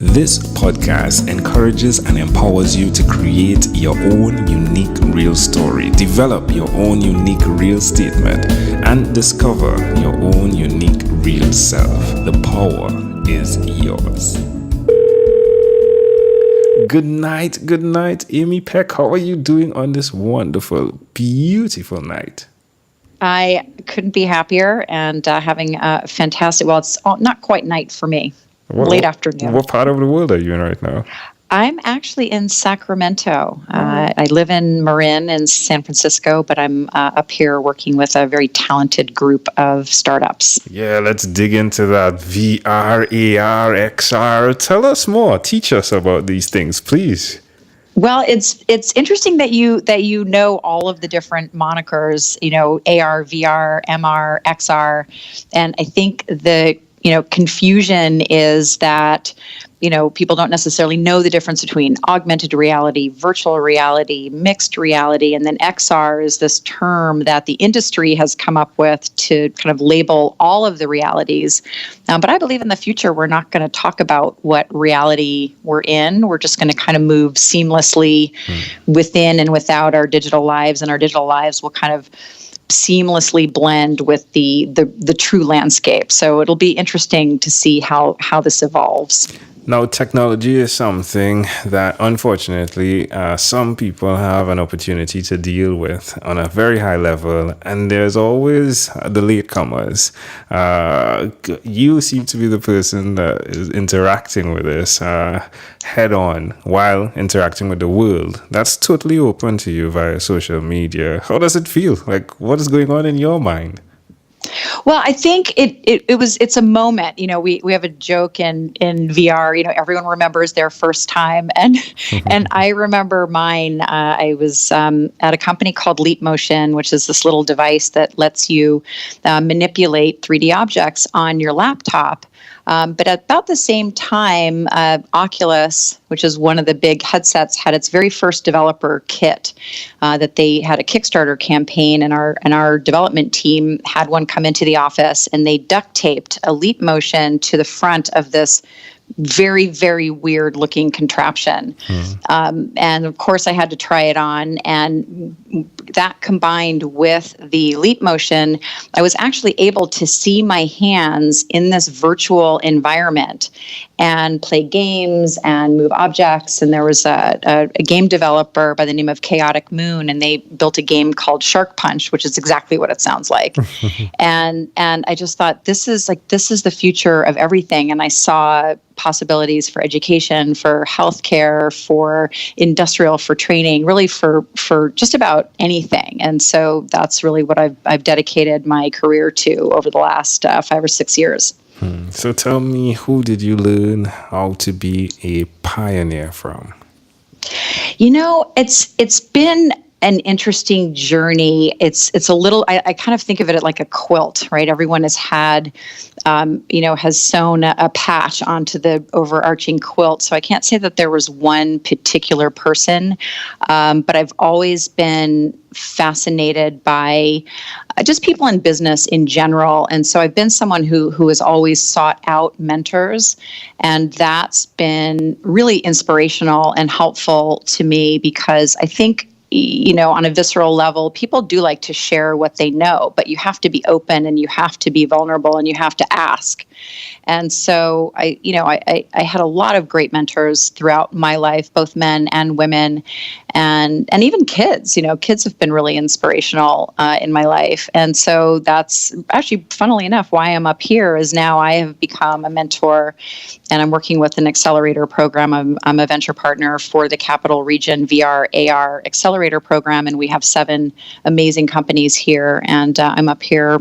This podcast encourages and empowers you to create your own unique real story, develop your own unique real statement, and discover your own unique real self. The power is yours. Good night, Amy Peck. How are you doing on this wonderful, beautiful night? I couldn't be happier and having a fantastic, well, it's not quite night for me, late afternoon. What part of the world are you in right now? I'm actually in Sacramento. I live in Marin in San Francisco, but I'm up here working with a very talented group of startups. Yeah, let's dig into that. VRAR, XR. Tell us more. Teach us about these things, please. Well, it's interesting that you know all of the different monikers, AR, VR, MR, XR, and I think the confusion is that people don't necessarily know the difference between augmented reality, virtual reality, mixed reality, and then XR is this term that the industry has come up with to kind of label all of the realities. But I believe in the future, we're not going to talk about what reality we're in. We're just going to kind of move seamlessly within and without our digital lives, and our digital lives will kind of seamlessly blend with the true landscape. So it'll be interesting to see how this evolves. Now, technology is something that, unfortunately, some people have an opportunity to deal with on a very high level, and there's always the latecomers. You seem to be the person that is interacting with this head on while interacting with the world. That's totally open to you via social media. How does it feel? Like, what is going on in your mind? Well, I think it's a moment. We have a joke in VR. Everyone remembers their first time, and and I remember mine. I was at a company called Leap Motion, which is this little device that lets you manipulate 3D objects on your laptop. But at about the same time, Oculus, which is one of the big headsets, had its very first developer kit that they had a Kickstarter campaign, and our development team had one come into the office, and they duct taped a Leap Motion to the front of this very, very weird looking contraption. And of course I had to try it on, and that combined with the Leap Motion, I was actually able to see my hands in this virtual environment and play games and move objects. And there was a game developer by the name of Chaotic Moon, and they built a game called Shark Punch, which is exactly what it sounds like. and I just thought, this is the future of everything. And I saw possibilities for education, for healthcare, for industrial, for training, really for just about anything. And so that's really what I've dedicated my career to over the last 5 or 6 years. So tell me, who did you learn how to be a pioneer from? It's been an interesting journey. It's a little, I kind of think of it like a quilt, right? Everyone has had, has sewn a patch onto the overarching quilt. So I can't say that there was one particular person, but I've always been fascinated by just people in business in general. And so I've been someone who has always sought out mentors, and that's been really inspirational and helpful to me, because I think on a visceral level, people do like to share what they know, but you have to be open, and you have to be vulnerable, and you have to ask. And so I had a lot of great mentors throughout my life, both men and women, and even kids. Kids have been really inspirational in my life. And so that's actually, funnily enough, why I'm up here, is now I have become a mentor, and I'm working with an Accelerator program. I'm a venture partner for the Capital Region VRAR Accelerator program, and we have 7 amazing companies here. And I'm up here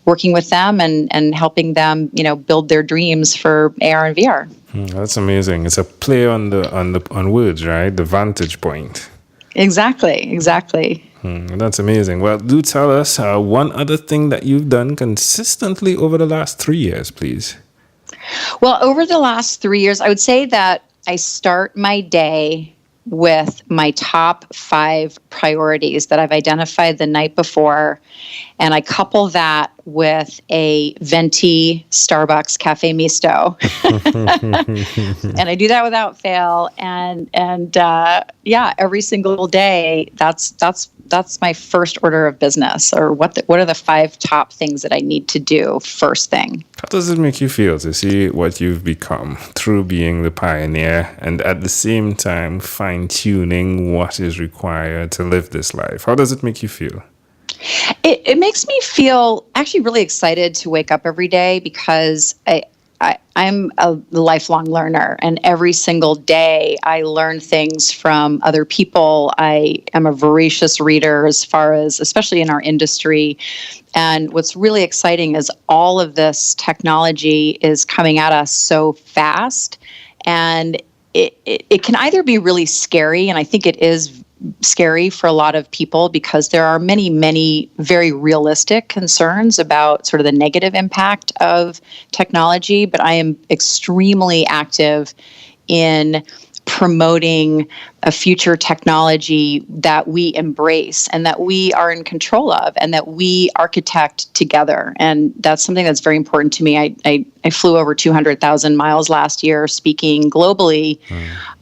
working with them and helping them, build their dreams for AR and VR. That's amazing. It's a play on words, right? The VantagePoint. Exactly. That's amazing. Well, do tell us one other thing that you've done consistently over the last 3 years, please. Well, over the last 3 years, I would say that I start my day with my top 5 priorities that I've identified the night before. And I couple that with a venti Starbucks Cafe Misto. And I do that without fail. And every single day, that's my first order of business, or what are the 5 top things that I need to do first thing. How does it make you feel to see what you've become through being the pioneer and at the same time fine-tuning what is required to live this life? How does it make you feel? It makes me feel actually really excited to wake up every day, because I'm a lifelong learner, and every single day I learn things from other people. I am a voracious reader, as far as, especially in our industry. And what's really exciting is all of this technology is coming at us so fast, and it can either be really scary, and I think it is scary for a lot of people, because there are many, many very realistic concerns about sort of the negative impact of technology. But I am extremely active in promoting a future technology that we embrace and that we are in control of and that we architect together. And that's something that's very important to me. I flew over 200,000 miles last year speaking globally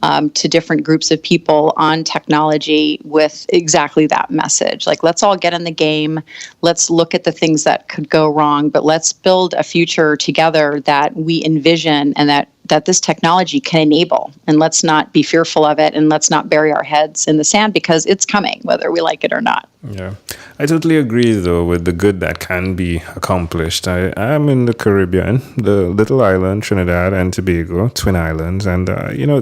to different groups of people on technology with exactly that message. Like, let's all get in the game. Let's look at the things that could go wrong, but let's build a future together that we envision and that this technology can enable. And let's not be fearful of it, and let's not bury our heads in the sand, because it's coming, whether we like it or not. Yeah, I totally agree, though, with the good that can be accomplished. I am in the Caribbean, the little island, Trinidad and Tobago, Twin Islands. And,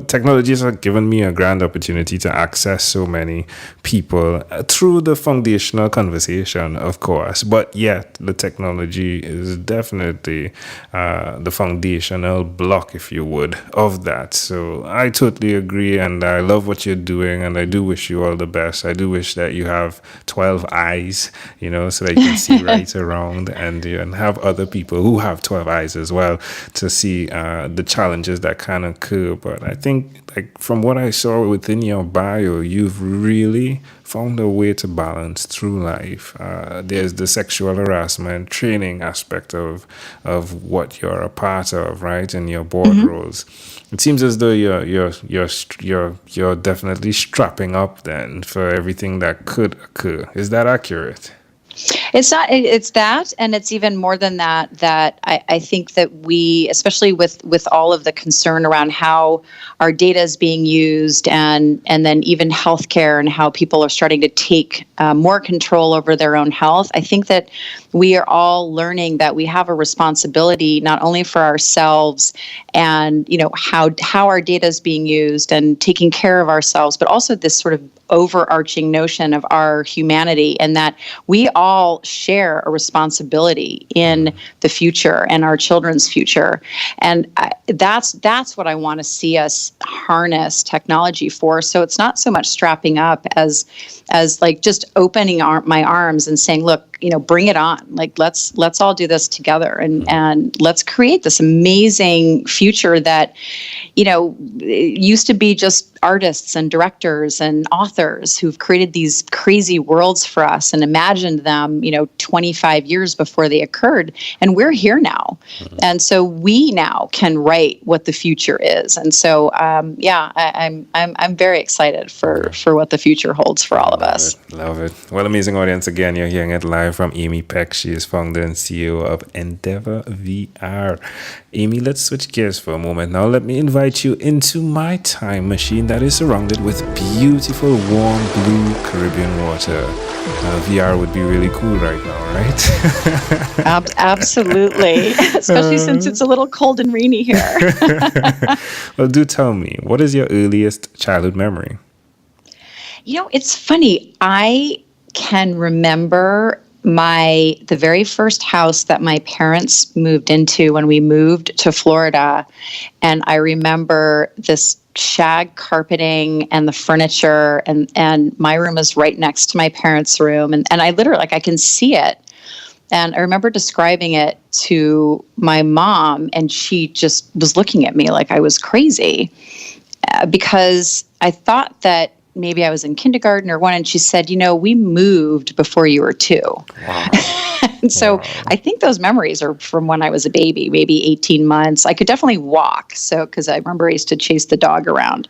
technologies have given me a grand opportunity to access so many people through the foundational conversation, of course. But yet, the technology is definitely the foundational block, if you would, of that. So I totally agree, and I love what you're doing, and I do wish you all the best. I do wish that you have 12 eyes, so that you can see right around, and have other people who have 12 eyes as well to see the challenges that can occur. But I think, like, from what I saw within your bio, you've really found a way to balance through life. There's the sexual harassment training aspect of what you're a part of, right, in your board roles. It seems as though you're definitely strapping up then for everything that could occur. Is that accurate? It's not. It's that, and it's even more than that. That I think that we, especially with all of the concern around how our data is being used, and then even healthcare, and how people are starting to take more control over their own health. I think that we are all learning that we have a responsibility not only for ourselves and how our data is being used and taking care of ourselves, but also this sort of overarching notion of our humanity, and that we all share a responsibility in the future and our children's future. And that's what I want to see us harness technology for. So it's not so much strapping up as like just opening my arms and saying, look, bring it on. Like, let's all do this together, and let's create this amazing future that, it used to be just artists and directors and authors who've created these crazy worlds for us and imagined them, 25 years before they occurred. And we're here now. And so we now can write what the future is. And so, I'm very excited for what the future holds for all of us. Love it. Well, amazing audience. Again, you're hearing it live from Amy Peck. She is founder and CEO of EndeavorVR. Amy, let's switch gears for a moment. Now, let me invite you into my time machine that is surrounded with beautiful, warm, blue Caribbean water. VR would be really cool right now, right? Absolutely. Especially since it's a little cold and rainy here. Well, do tell me, what is your earliest childhood memory? It's funny. I can remember the very first house that my parents moved into when we moved to Florida. And I remember this shag carpeting and the furniture, and my room is right next to my parents' room. And I literally, I can see it. And I remember describing it to my mom, and she just was looking at me like I was crazy, because I thought that maybe I was in kindergarten or one, and she said, we moved before you were 2. Wow. And so I think those memories are from when I was a baby, maybe 18 months. I could definitely walk. So, because I remember I used to chase the dog around.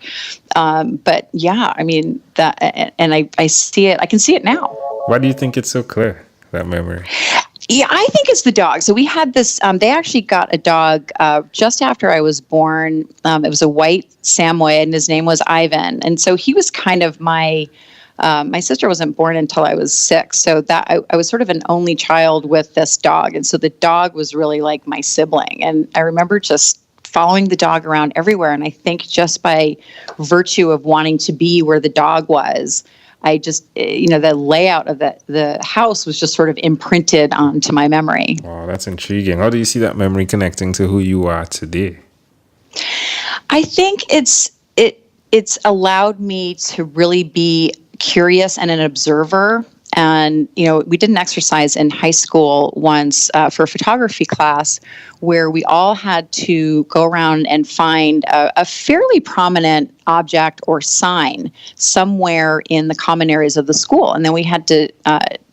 But yeah, I mean, that, and I see it, I can see it now. Why do you think it's so clear, that memory? Yeah, I think it's the dog. So we had this, they actually got a dog just after I was born. It was a white Samoyed, and his name was Ivan. And so he was kind of my sister wasn't born until I was 6. So that I was sort of an only child with this dog. And so the dog was really like my sibling. And I remember just following the dog around everywhere. And I think just by virtue of wanting to be where the dog was, I just, the layout of the house was just sort of imprinted onto my memory. Wow, that's intriguing. How do you see that memory connecting to who you are today? I think it's allowed me to really be curious and an observer. And, we did an exercise in high school once for a photography class where we all had to go around and find a fairly prominent object or sign somewhere in the common areas of the school. And then we had to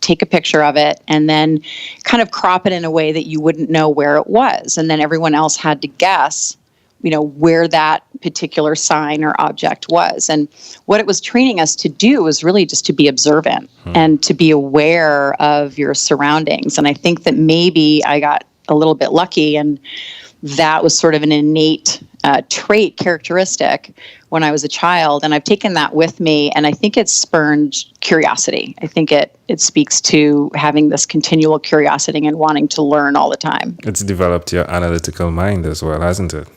take a picture of it and then kind of crop it in a way that you wouldn't know where it was. And then everyone else had to guess where that particular sign or object was. And what it was training us to do was really just to be observant and to be aware of your surroundings. And I think that maybe I got a little bit lucky, and that was sort of an innate characteristic when I was a child. And I've taken that with me, and I think it's spurned curiosity. I think it speaks to having this continual curiosity and wanting to learn all the time. It's developed your analytical mind as well, hasn't it?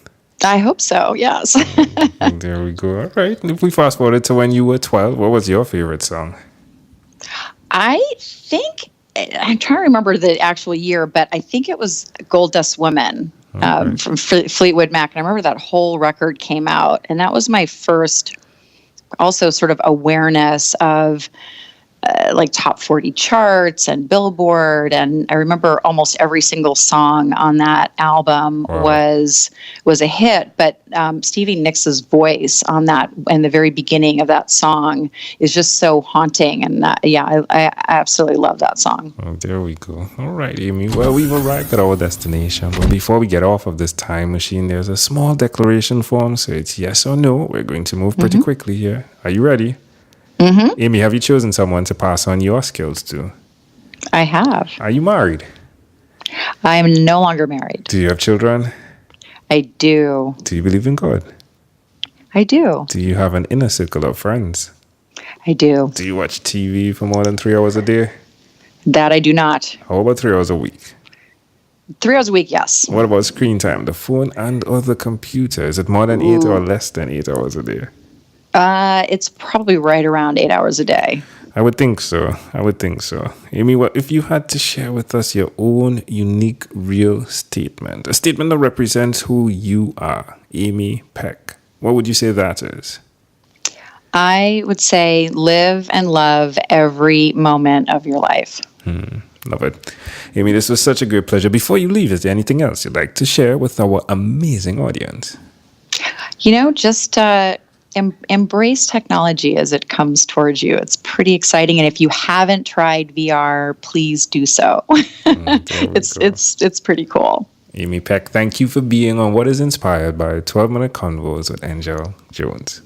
I hope so, yes. There we go. All right. If we fast forward to when you were 12, what was your favorite song? I think, I'm trying to remember the actual year, but I think it was Gold Dust Woman from Fleetwood Mac. And I remember that whole record came out. And that was my first also sort of awareness of like top 40 charts and Billboard. And I remember almost every single song on that album was a hit. But Stevie Nicks' voice on that in the very beginning of that song is just so haunting. And I absolutely love that song. Oh, there we go. All right, Amy. Well, we've arrived at our destination. But before we get off of this time machine, there's a small declaration form. So it's yes or no. We're going to move pretty quickly here. Are you ready? Mm-hmm. Amy, have you chosen someone to pass on your skills to? I have. Are you married? I am no longer married. Do you have children? I do. Do you believe in God? I do. Do you have an inner circle of friends? I do. Do you watch TV for more than 3 hours a day? That I do not. How about 3 hours a week? 3 hours a week, yes. What about screen time, the phone and or the computer? Is it more than 8 or less than 8 hours a day? It's probably right around 8 hours a day. I would think so. Amy, well, if you had to share with us your own unique, real statement, a statement that represents who you are, Amy Peck, what would you say that is? I would say live and love every moment of your life. Love it. Amy, this was such a great pleasure. Before you leave, is there anything else you'd like to share with our amazing audience? Just embrace technology as it comes towards you. It's pretty exciting. And if you haven't tried VR, please do so. It's pretty cool. Amy Peck, thank you for being on What is Inspired by 12-Minute Convos with Angel Jones.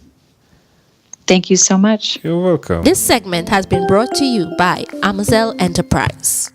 Thank you so much. You're welcome. This segment has been brought to you by Amazel Enterprise.